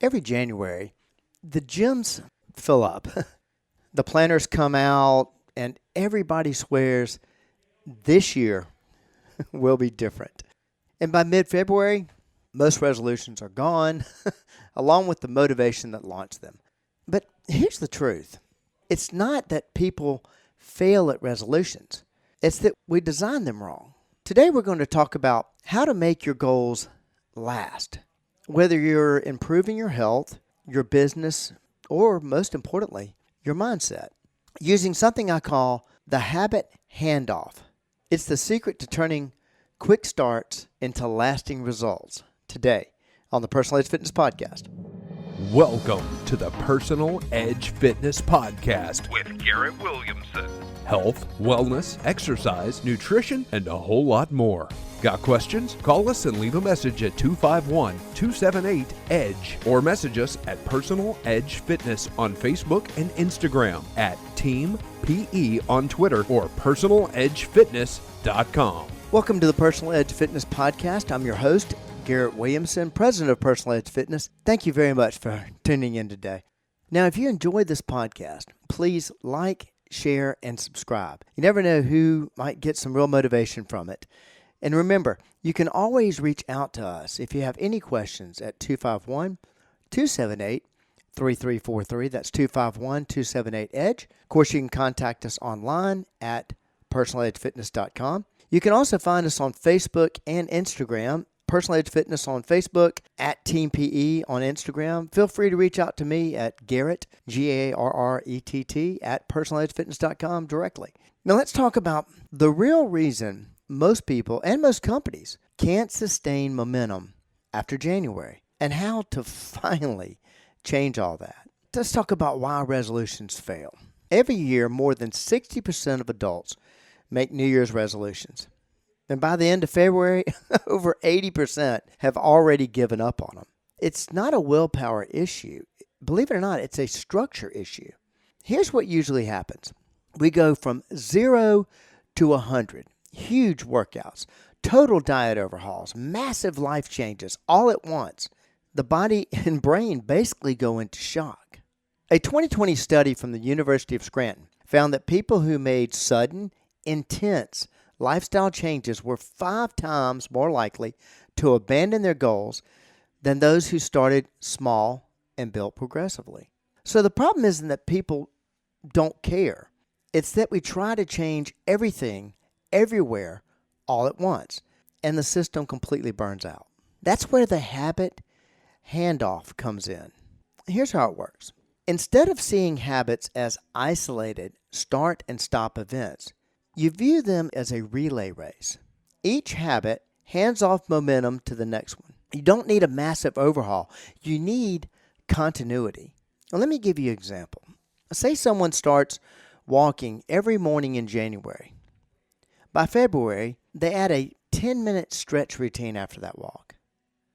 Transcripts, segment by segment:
Every January, the gyms fill up. The planners come out, and everybody swears this year will be different. And by mid-February, most resolutions are gone, along with the motivation that launched them. But here's the truth. It's not that people fail at resolutions. It's that we design them wrong. Today we're going to talk about how to make your goals last. Whether you're improving your health, your business, or most importantly, your mindset, using something I call the Habit Handoff. It's the secret to turning quick starts into lasting results. Today on the Personal Edge Fitness Podcast. Welcome to the Personal Edge Fitness Podcast with Garrett Williamson. Health, wellness, exercise, nutrition, and a whole lot more. Got questions? Call us and leave a message at 251-278-EDGE or message us at Personal Edge Fitness on Facebook and Instagram, at Team PE on Twitter, or personaledgefitness.com. Welcome to the Personal Edge Fitness Podcast. I'm your host, Garrett Williamson, president of Personal Edge Fitness. Thank you very much for tuning in today. Now, if you enjoyed this podcast, please like, share, and subscribe. You never know who might get some real motivation from it. And remember, you can always reach out to us if you have any questions at 251-278-3343. That's 251-278-EDGE. Of course, you can contact us online at personaledgefitness.com. You can also find us on Facebook and Instagram. Personal Edge Fitness on Facebook, at Team PE on Instagram. Feel free to reach out to me at Garrett, Garrett, at personaledgefitness.com directly. Now let's talk about the real reason most people and most companies can't sustain momentum after January and how to finally change all that. Let's talk about why resolutions fail. Every year, more than 60% of adults make New Year's resolutions. And by the end of February, over 80% have already given up on them. It's not a willpower issue. Believe it or not, it's a structure issue. Here's what usually happens. We go from 0 to 100. Huge workouts, total diet overhauls, massive life changes all at once. The body and brain basically go into shock. A 2020 study from the University of Scranton found that people who made sudden, intense lifestyle changes were 5 times more likely to abandon their goals than those who started small and built progressively. So the problem isn't that people don't care. It's that we try to change everything, everywhere, all at once, and the system completely burns out. That's where the habit handoff comes in. Here's how it works. Instead of seeing habits as isolated start and stop events, you view them as a relay race. Each habit hands off momentum to the next one. You don't need a massive overhaul. You need continuity. Now, let me give you an example. Say someone starts walking every morning in January. By February, they add a 10-minute stretch routine after that walk.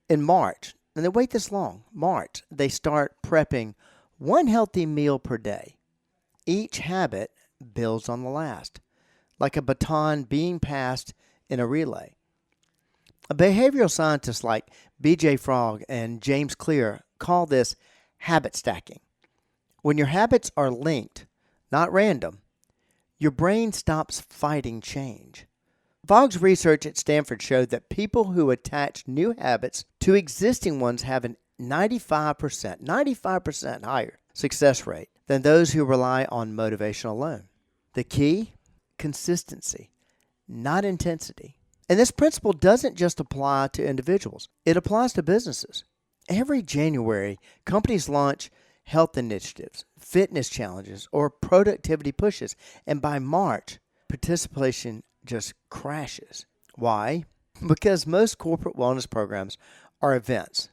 In March, and they wait this long, March, they start prepping one healthy meal per day. Each habit builds on the last, like a baton being passed in a relay. Behavioral scientists like B.J. Frog and James Clear call this habit stacking. When your habits are linked, not random, your brain stops fighting change. Fogg's research at Stanford showed that people who attach new habits to existing ones have a 95% higher success rate than those who rely on motivation alone. The key? Consistency, not intensity. And this principle doesn't just apply to individuals. It applies to businesses. Every January, companies launch health initiatives, fitness challenges, or productivity pushes. And by March, participation just crashes. Why? Because most corporate wellness programs are events,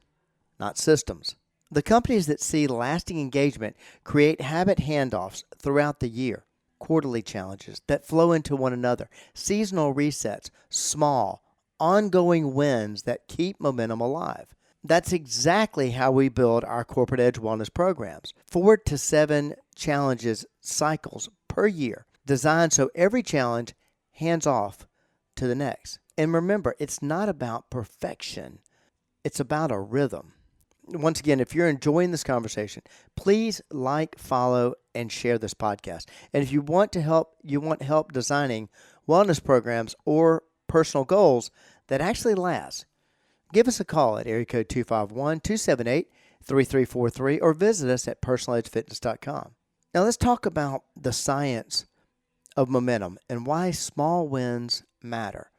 not systems. The companies that see lasting engagement create habit handoffs throughout the year. Quarterly challenges that flow into one another, seasonal resets, small, ongoing wins that keep momentum alive. That's exactly how we build our Corporate Edge Wellness programs. 4 to 7 challenges cycles per year, designed so every challenge hands off to the next. And remember, it's not about perfection. It's about a rhythm. Once again, if you're enjoying this conversation, please like, follow, and share this podcast. And if you want help designing wellness programs or personal goals that actually last, give us a call at area code 251-278-3343 or visit us at personaledgefitness.com. Now let's talk about the science of momentum and why small wins matter.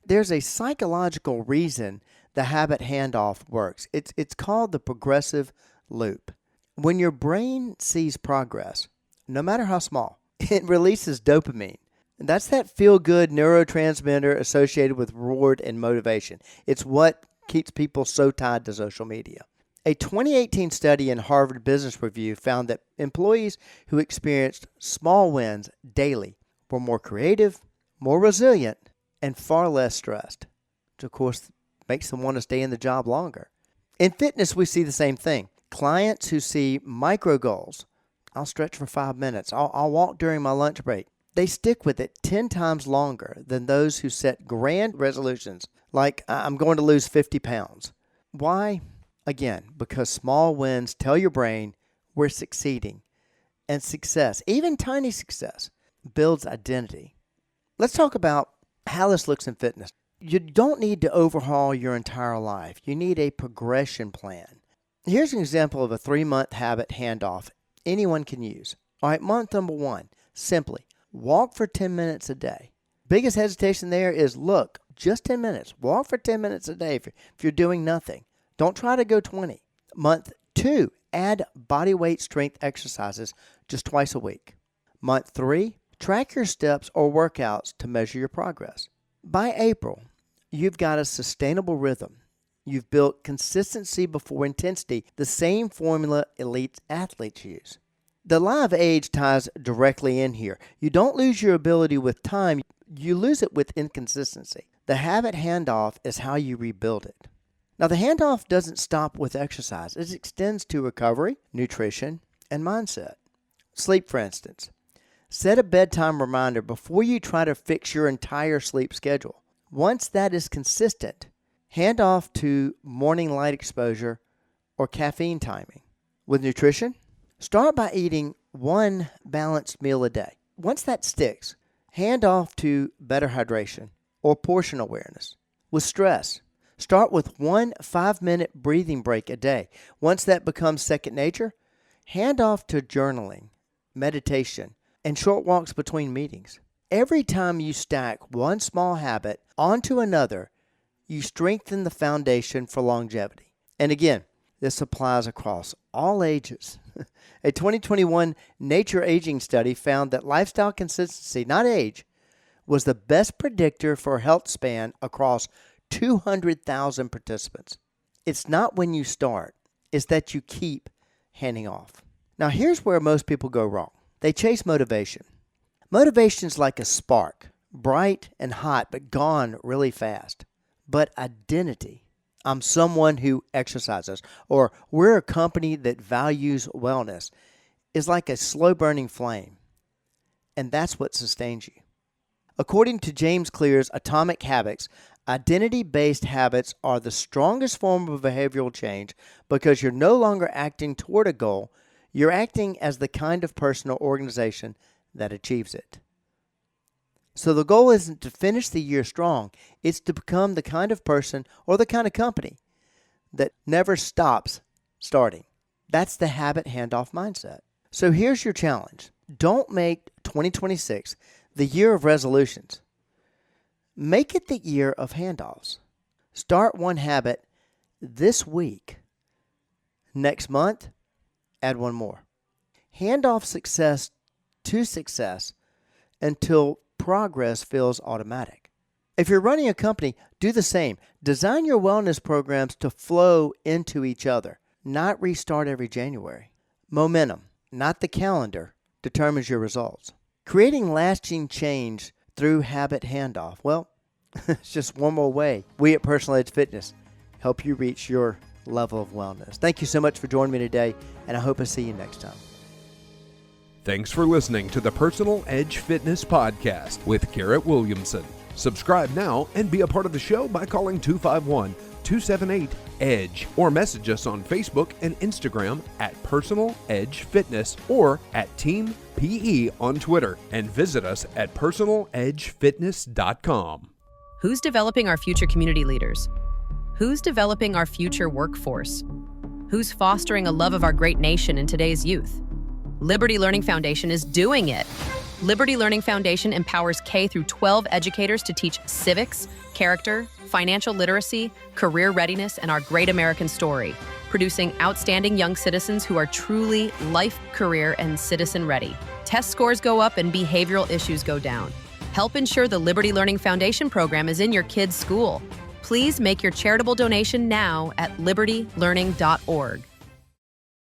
There's a psychological reason the habit handoff works. It's called the progressive loop. When your brain sees progress, no matter how small, it releases dopamine. That's that feel-good neurotransmitter associated with reward and motivation. It's what keeps people so tied to social media. A 2018 study in Harvard Business Review found that employees who experienced small wins daily were more creative, more resilient, and far less stressed, which of course makes them want to stay in the job longer. In fitness, we see the same thing. Clients who see micro goals, I'll stretch for 5 minutes, I'll walk during my lunch break, they stick with it 10 times longer than those who set grand resolutions, like I'm going to lose 50 pounds. Why? Again, because small wins tell your brain we're succeeding. And success, even tiny success, builds identity. Let's talk about how this looks in fitness. You don't need to overhaul your entire life. You need a progression plan. Here's an example of a 3-month habit handoff anyone can use. All right, month number 1, simply walk for 10 minutes a day. Biggest hesitation there is, look, just 10 minutes. Walk for 10 minutes a day if you're doing nothing. Don't try to go 20. Month 2, add body weight strength exercises just twice a week. Month 3, track your steps or workouts to measure your progress. By April, you've got a sustainable rhythm. You've built consistency before intensity, the same formula elite athletes use. The live age ties directly in here. You don't lose your ability with time, you lose it with inconsistency. The habit handoff is how you rebuild it. Now, the handoff doesn't stop with exercise. It extends to recovery, nutrition, and mindset. Sleep, for instance. Set a bedtime reminder before you try to fix your entire sleep schedule. Once that is consistent, hand off to morning light exposure or caffeine timing. With nutrition, start by eating 1 balanced meal a day. Once that sticks, hand off to better hydration or portion awareness. With stress, start with 1 5-minute breathing break a day. Once that becomes second nature, hand off to journaling, meditation, and short walks between meetings. Every time you stack one small habit onto another, you strengthen the foundation for longevity. And again, this applies across all ages. A 2021 Nature Aging study found that lifestyle consistency, not age, was the best predictor for health span across 200,000 participants. It's not when you start, it's that you keep handing off. Now, here's where most people go wrong. They chase motivation. Motivation's like a spark, bright and hot, but gone really fast. But identity, I'm someone who exercises, or we're a company that values wellness, is like a slow-burning flame. And that's what sustains you. According to James Clear's Atomic Habits, identity-based habits are the strongest form of behavioral change because you're no longer acting toward a goal, you're acting as the kind of person or organization that achieves it. So the goal isn't to finish the year strong, it's to become the kind of person or the kind of company that never stops starting. That's the habit handoff mindset. So here's your challenge. Don't make 2026 the year of resolutions. Make it the year of handoffs. Start one habit this week. Next month, add one more. Hand off success to success until progress feels automatic. If you're running a company, do the same. Design your wellness programs to flow into each other, not restart every January. Momentum, not the calendar, determines your results. Creating lasting change through habit handoff, well, it's just one more way we at Personal Edge Fitness help you reach your level of wellness. Thank you so much for joining me today, and I hope I see you next time. Thanks for listening to the Personal Edge Fitness Podcast with Garrett Williamson. Subscribe now and be a part of the show by calling 888-278-EDGE or message us on Facebook and Instagram at Personal Edge Fitness or at Team PE on Twitter, and visit us at personaledgefitness.com. Who's developing our future community leaders? Who's developing our future workforce? Who's fostering a love of our great nation in today's youth? Liberty Learning Foundation is doing it. Liberty Learning Foundation empowers K through 12 educators to teach civics, character, financial literacy, career readiness, and our great American story, producing outstanding young citizens who are truly life, career, and citizen ready. Test scores go up and behavioral issues go down. Help ensure the Liberty Learning Foundation program is in your kid's school. Please make your charitable donation now at libertylearning.org.